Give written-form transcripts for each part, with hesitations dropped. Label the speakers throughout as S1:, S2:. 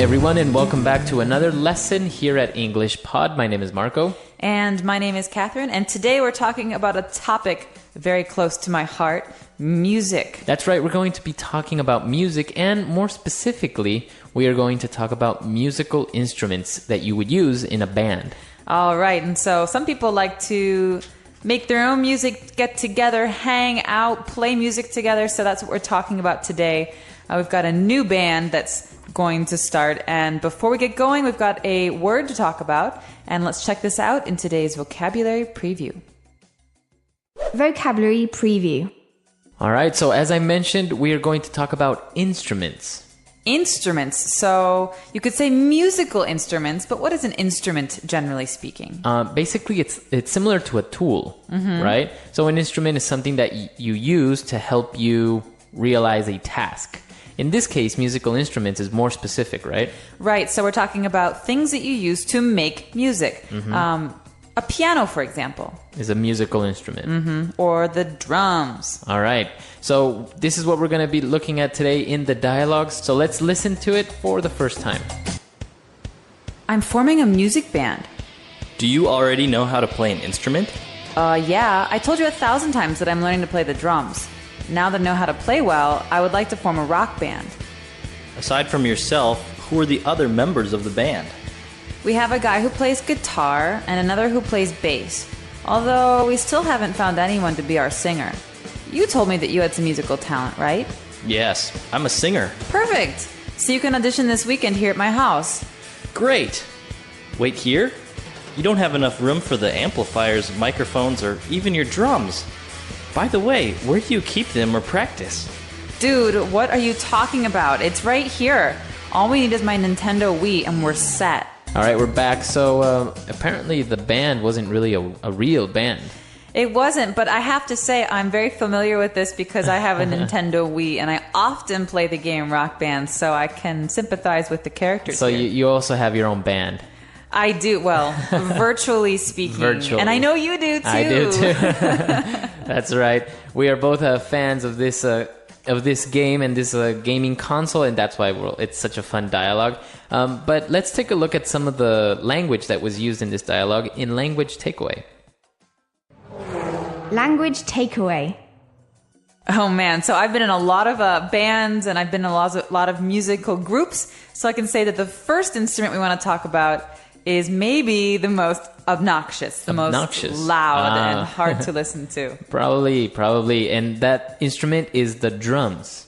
S1: everyone, and welcome back to another lesson here at English Pod. My name is Marco.
S2: And my name is Catherine, and today we're talking about a topic very close to my heart, music.
S1: That's right, we're going to be talking about music, and more specifically, we are going to talk about musical instruments that you would use in a band.
S2: All right, and so some people like to make their own music, get together, hang out, play music together, so that's what we're talking about today. We've got a new band that's going to start, and before we get going, we've got a word to talk about, and let's check this out in today's vocabulary preview.
S3: Vocabulary preview.
S1: All right, so as I mentioned, we are going to talk about instruments.
S2: Instruments. So you could say musical instruments, but what is an instrument, generally speaking?
S1: Basically, it's similar to a tool, right? So an instrument is something that you use to help you realize a task. In this case, musical instruments is more specific, right?
S2: Right. So we're talking about things that you use to make music. A piano, for example.
S1: Is a musical instrument.
S2: Or the drums.
S1: All right. So this is what we're going to be looking at today in the dialogues. So let's listen to it for the first time.
S2: I'm forming a music band.
S4: Do you already know how to play an instrument?
S2: Yeah. I told you 1,000 times that I'm learning to play the drums. Now that I know how to play well, I would like to form a rock band.
S4: Aside from yourself, who are the other members of the band?
S2: We have a guy who plays guitar and another who plays bass. Although we still haven't found anyone to be our singer. You told me that you had some musical talent, right?
S4: Yes, I'm a singer.
S2: Perfect! So you can audition this weekend here at my house.
S4: Great! Wait, here? You don't have enough room for the amplifiers, microphones, or even your drums. By the way, where do you keep them or practice?
S2: Dude, what are you talking about? It's right here. All we need is my Nintendo Wii and we're set.
S1: All right, we're back. So apparently the band wasn't really a real band.
S2: It wasn't, but I have to say I'm very familiar with this because I have a Nintendo Wii and I often play the game Rock Band, so I can sympathize with the characters.
S1: So
S2: here.
S1: you also have your own band.
S2: I do, well, virtually speaking.
S1: Virtually.
S2: And I know you do too.
S1: I do too. That's right. We are both fans of this game and this gaming console, and that's why it's such a fun dialogue. But let's take a look at some of the language that was used in this dialogue in Language Takeaway.
S3: Language takeaway.
S2: Oh man, so I've been in a lot of bands and I've been in a lot of musical groups, so I can say that the first instrument we want to talk about is maybe the most obnoxious, most loud and hard to listen to.
S1: Probably. And that instrument is the drums.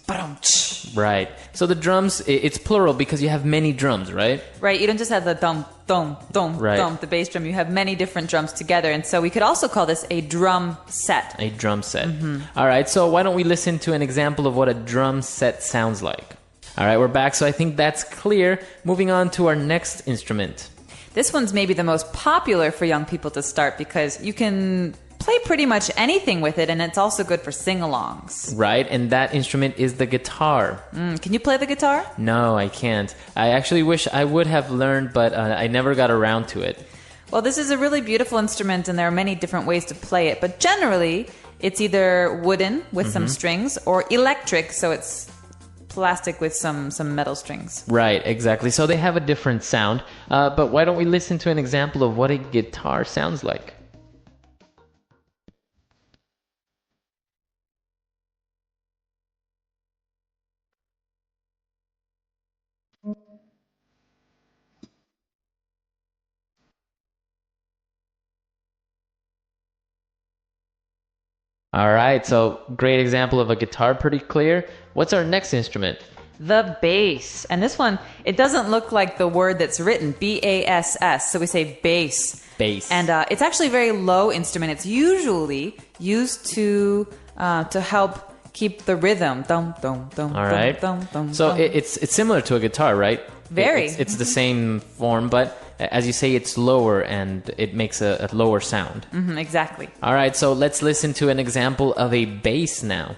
S1: Right. So the drums, it's plural because you have many drums, right?
S2: Right. You don't just have the dum, dum, dum,
S1: right.
S2: dum, the bass drum. You have many different drums together. And so we could also call this a drum set.
S1: A drum set. All right. So why don't we listen to an example of what a drum set sounds like? All right. We're back. So I think that's clear. Moving on to our next instrument.
S2: This one's maybe the most popular for young people to start because you can play pretty much anything with it, and it's also good for sing-alongs.
S1: Right, and that instrument is the guitar.
S2: Can you play the guitar?
S1: No, I can't. I actually wish I would have learned, but I never got around to it.
S2: Well, this is a really beautiful instrument, and there are many different ways to play it, but generally, it's either wooden with some strings or electric, so it's plastic with some metal strings.
S1: Right, exactly. So they have a different sound. But why don't we listen to an example of what a guitar sounds like? All right, so great example of a guitar, pretty clear. What's our next instrument?
S2: The bass. And this one, it doesn't look like the word that's written, B-A-S-S. So we say bass.
S1: Bass.
S2: And it's actually a very low instrument. It's usually used to help keep the rhythm. Dum, dum, dum,
S1: all right.
S2: dum, dum,
S1: so
S2: dum.
S1: It's similar to a guitar, right?
S2: Very.
S1: It's the same form, but as you say, it's lower and it makes a lower sound.
S2: Exactly.
S1: All right, so let's listen to an example of a bass now.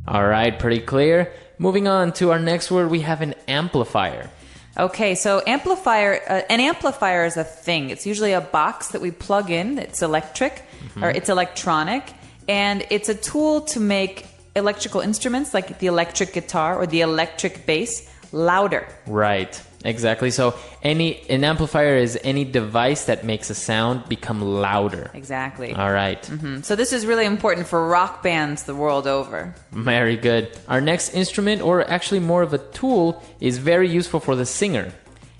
S1: All right, pretty clear. Moving on to our next word, we have an amplifier.
S2: Okay, so an amplifier is a thing. It's usually a box that we plug in. It's electric, or it's electronic, and it's a tool to make electrical instruments like the electric guitar or the electric bass louder.
S1: Right. Exactly. So an amplifier is any device that makes a sound become louder.
S2: Exactly.
S1: All right.
S2: So this is really important for rock bands the world over.
S1: Very good. Our next instrument, or actually more of a tool, is very useful for the singer.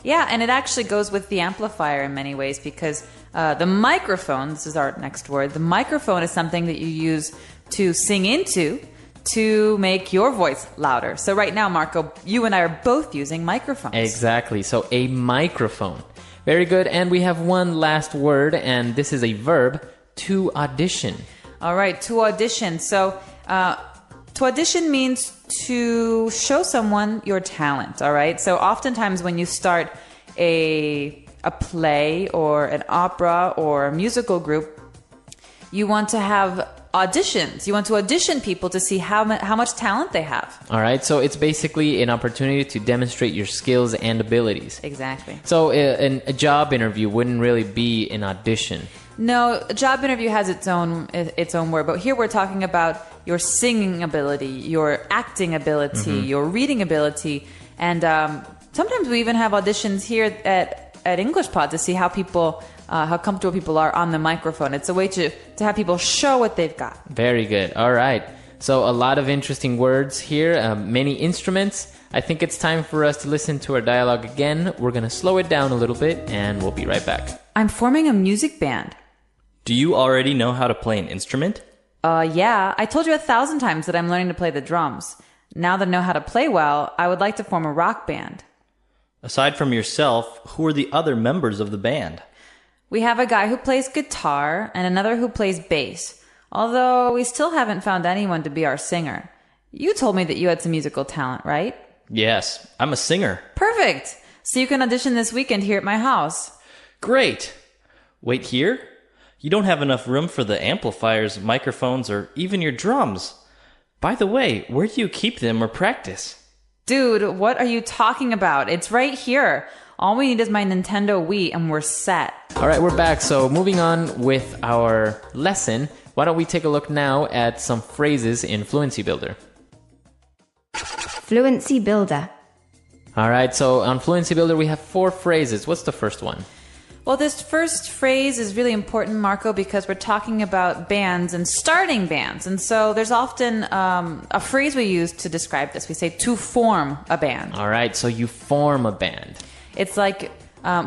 S2: Yeah, and it actually goes with the amplifier in many ways because the microphone, this is our next word, the microphone is something that you use to sing into to make your voice louder. So right now, Marco, you and I are both using microphones.
S1: Exactly. So a microphone. Very good. And we have one last word, and this is a verb, to audition.
S2: All right, to audition. So to audition means to show someone your talent, all right? So oftentimes when you start a play or an opera or a musical group, you want to have auditions. You want to audition people to see how much talent they have.
S1: All right, so it's basically an opportunity to demonstrate your skills and abilities.
S2: Exactly.
S1: So a job interview wouldn't really be an audition.
S2: No, a job interview has its own word, but here we're talking about your singing ability, your acting ability, your reading ability, and sometimes we even have auditions here at English Pod to see how comfortable people are on the microphone. It's a way to have people show what they've got.
S1: Very good. All right. So a lot of interesting words here, many instruments. I think it's time for us to listen to our dialogue again. We're going to slow it down a little bit, and we'll be right back.
S2: I'm forming a music band.
S4: Do you already know how to play an instrument?
S2: Yeah. I told you 1,000 times that I'm learning to play the drums. Now that I know how to play well, I would like to form a rock band.
S4: Aside from yourself, who are the other members of the band?
S2: We have a guy who plays guitar and another who plays bass, although we still haven't found anyone to be our singer. You told me that you had some musical talent, right?
S4: Yes, I'm a singer.
S2: Perfect! So you can audition this weekend here at my house.
S4: Great! Wait here? You don't have enough room for the amplifiers, microphones, or even your drums. By the way, where do you keep them or practice?
S2: Dude, what are you talking about? It's right here. All we need is my Nintendo Wii and we're set.
S1: All right, we're back. So moving on with our lesson, why don't we take a look now at some phrases in Fluency Builder.
S3: Fluency Builder.
S1: All right, so on Fluency Builder, we have 4 phrases. What's the first one?
S2: Well, this first phrase is really important, Marco, because we're talking about bands and starting bands. And so there's often a phrase we use to describe this. We say to form a band.
S1: All right, so you form a band.
S2: It's like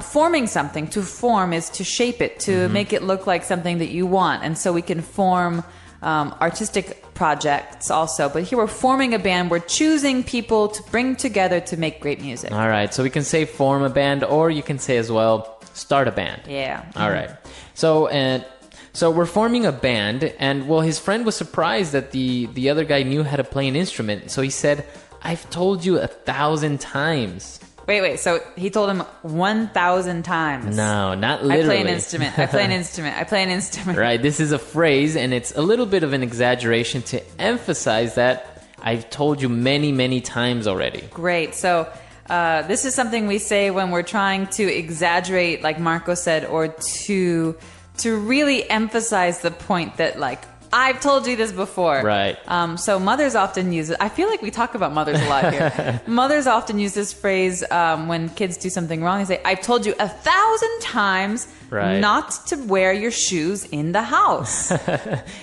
S2: forming something. To form is to shape it, to make it look like something that you want. And so we can form artistic projects also. But here we're forming a band. We're choosing people to bring together to make great music.
S1: All right, so we can say form a band, or you can say as well, start a band.
S2: Yeah.
S1: All right. So we're forming a band, and well, his friend was surprised that the other guy knew how to play an instrument. So he said, "I've told you 1,000 times."
S2: Wait. So he told him 1,000 times.
S1: No, not literally.
S2: I play an instrument. I play an instrument. I play an instrument.
S1: Right. This is a phrase, and it's a little bit of an exaggeration to emphasize that I've told you many, many times already.
S2: Great. So this is something we say when we're trying to exaggerate, like Marco said, or to really emphasize the point that, like, I've told you this before.
S1: Right.
S2: So mothers often use it. I feel like we talk about mothers a lot here. Mothers often use this phrase when kids do something wrong. They say, I've told you 1,000 times not to wear your shoes in the house.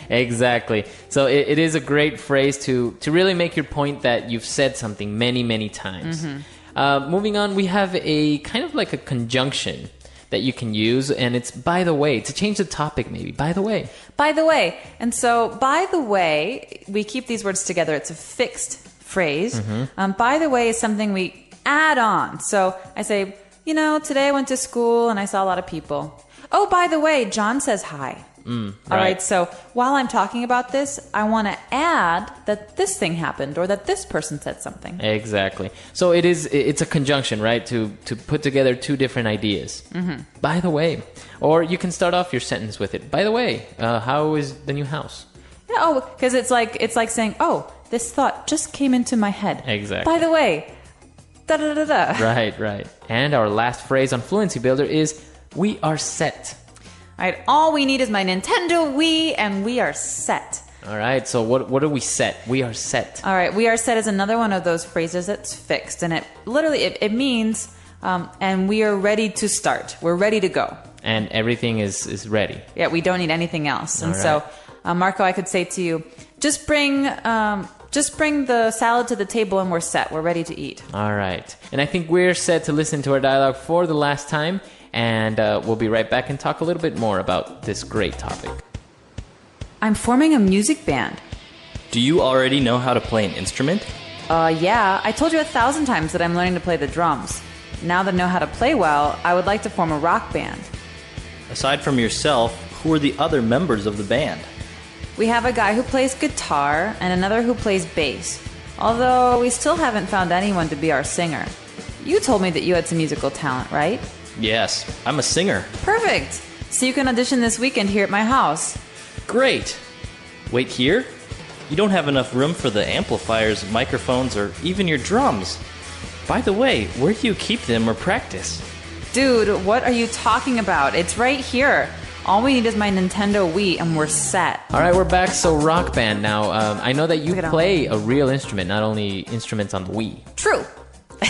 S1: Exactly. So it is a great phrase to really make your point that you've said something many, many times. Moving on, we have a kind of like a conjunction that you can use, and it's by the way, to change the topic maybe. By the way.
S2: By the way. And so, by the way, we keep these words together. It's a fixed phrase. By the way is something we add on. So I say, today I went to school and I saw a lot of people. Oh, by the way, John says hi. All right. So while I'm talking about this, I want to add that this thing happened or that this person said something.
S1: Is So it's a conjunction, right? To put together 2 different ideas. By the way, or you can start off your sentence with it. By the way, how is the new house?
S2: Yeah, because it's like saying, oh, this thought just came into my head.
S1: Exactly.
S2: By the way, da da da da.
S1: Right. And our last phrase on Fluency Builder is we are set.
S2: All right, all we need is my Nintendo Wii, and we are set.
S1: All right. So what are we set? We are set.
S2: All right, we are set is another one of those phrases that's fixed, and it means, and we are ready to start. We're ready to go.
S1: And everything is ready.
S2: Yeah, we don't need anything else. And
S1: All right.
S2: so, Marco, I could say to you, just bring the salad to the table, and we're set. We're ready to eat.
S1: All right. And I think we're set to listen to our dialogue for the last time. And we'll be right back and talk a little bit more about this great topic.
S2: I'm forming a music band.
S4: Do you already know how to play an instrument?
S2: Yeah, I told you 1,000 times that I'm learning to play the drums. Now that I know how to play well, I would like to form a rock band.
S4: Aside from yourself, who are the other members of the band?
S2: We have a guy who plays guitar and another who plays bass, although we still haven't found anyone to be our singer. You told me that you had some musical talent, right?
S4: Yes, I'm a singer.
S2: Perfect! So you can audition this weekend here at my house.
S4: Great! Wait here? You don't have enough room for the amplifiers, microphones, or even your drums. By the way, where do you keep them or practice?
S2: Dude, what are you talking about? It's right here. All we need is my Nintendo Wii and we're set.
S1: All right, we're back. So rock band. Now, I know that you
S2: Look at
S1: play a real instrument, not only instruments on the Wii.
S2: True.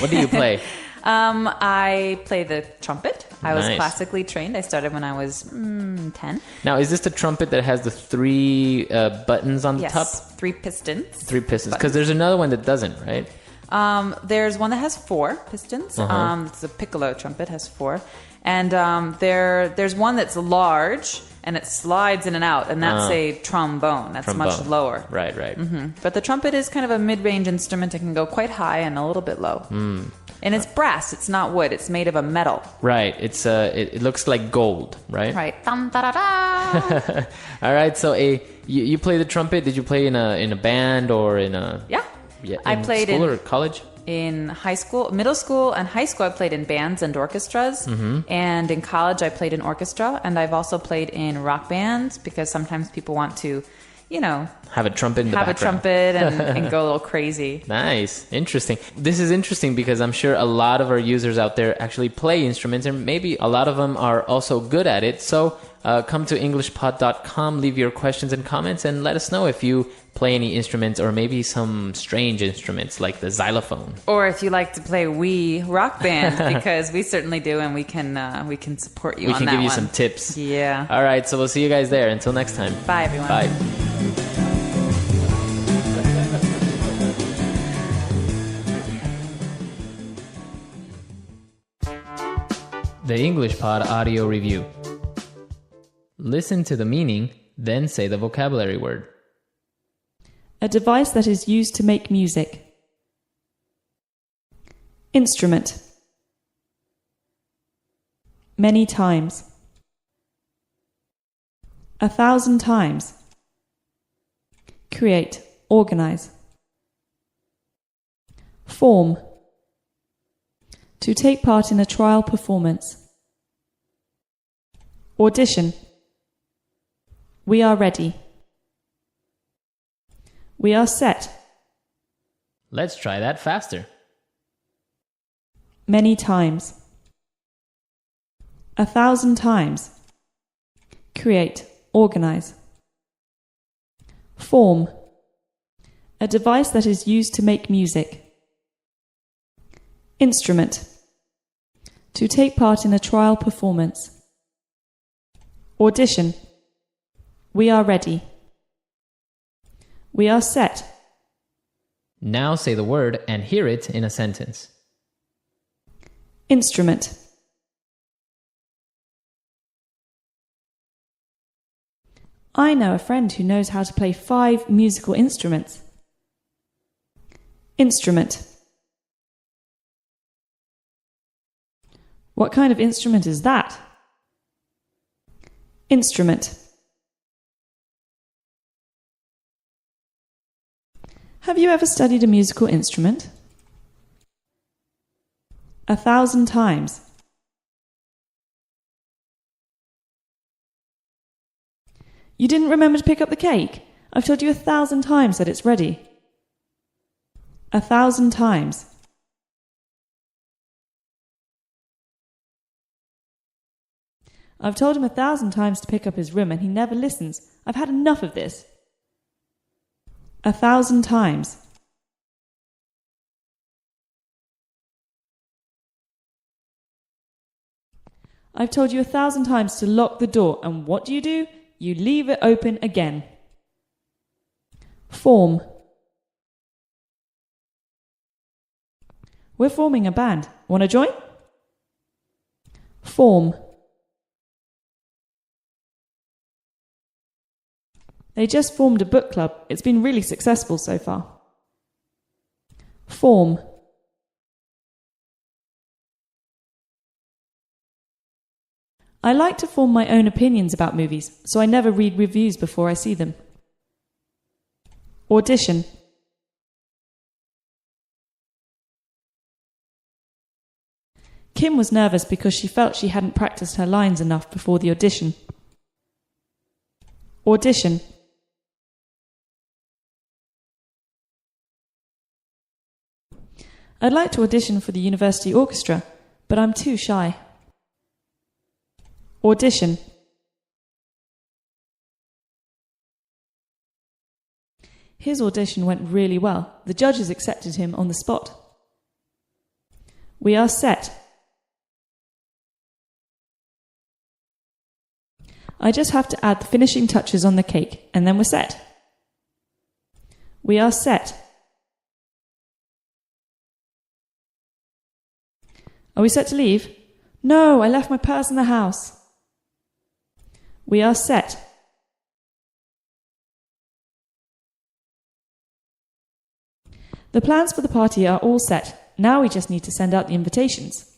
S1: What do you play?
S2: I play the trumpet. I was
S1: Nice.
S2: classically trained. I started when I was 10.
S1: Now, is this the trumpet that has the 3 buttons on the
S2: Yes,
S1: top?
S2: 3 pistons.
S1: 3 pistons. Because there's another one that doesn't, right?
S2: There's one that has 4 pistons.
S1: Uh-huh.
S2: It's a piccolo trumpet, has 4. And there's one that's large, and it slides in and out, and that's a trombone. That's much
S1: Trombone.
S2: lower.
S1: Right, right.
S2: But the trumpet is kind of a mid-range instrument. It can go quite high and a little bit low. And it's brass. It's not wood. It's made of a metal.
S1: Right. It's it looks like gold, right?
S2: Right. Dum, da, da, da.
S1: All right. So you play the trumpet. Did you play in a band or in a
S2: Yeah. I
S1: in
S2: played
S1: school
S2: in
S1: or college?
S2: in high school, middle school, and high school. I played in bands and orchestras, and in college I played in orchestra, and I've also played in rock bands because sometimes people want to,
S1: Have a trumpet in the
S2: have a
S1: background.
S2: trumpet and go a little crazy.
S1: Nice. Interesting. This is interesting because I'm sure a lot of our users out there actually play instruments, and maybe a lot of them are also good at it. So come to EnglishPod.com, leave your questions and comments, and let us know if you play any instruments or maybe some strange instruments like the xylophone.
S2: Or if you like to play Wii Rock Band, because we certainly do, and we can support you
S1: We
S2: on
S1: can
S2: that
S1: give you
S2: one.
S1: some tips.
S2: Yeah.
S1: All right. So we'll see you guys there. Until next time.
S2: Bye, everyone.
S1: Bye. The English Pod Audio Review. Listen to the meaning, then say the vocabulary word.
S5: A device that is used to make music. Instrument. Many times. 1,000 times. Create, organize. Form. To take part in a trial performance. Audition. We are ready. We are set.
S1: Let's try that faster.
S5: Many times. 1,000 times. Create, organize. Form. A device that is used to make music. Instrument. To take part in a trial performance. Audition. We are ready. We are set.
S1: Now say the word and hear it in a sentence.
S5: Instrument. I know a friend who knows how to play 5 musical instruments. Instrument. What kind of instrument is that? Instrument. Have you ever studied a musical instrument? 1,000 times. You didn't remember to pick up the cake? I've told you 1,000 times that it's ready. 1,000 times. I've told him 1,000 times to pick up his room and he never listens. I've had enough of this. 1,000 times. I've told you 1,000 times to lock the door, and what do? You leave it open again. Form. We're forming a band. Want to join? Form. They just formed a book club. It's been really successful so far. Form. I like to form my own opinions about movies, so I never read reviews before I see them. Audition. Kim was nervous because she felt she hadn't practiced her lines enough before the audition. Audition. I'd like to audition for the university orchestra, but I'm too shy. Audition. His audition went really well. The judges accepted him on the spot. We are set. I just have to add the finishing touches on the cake, and then we're set. We are set. Are we set to leave? No, I left my purse in the house. We are set. The plans for the party are all set. Now we just need to send out the invitations.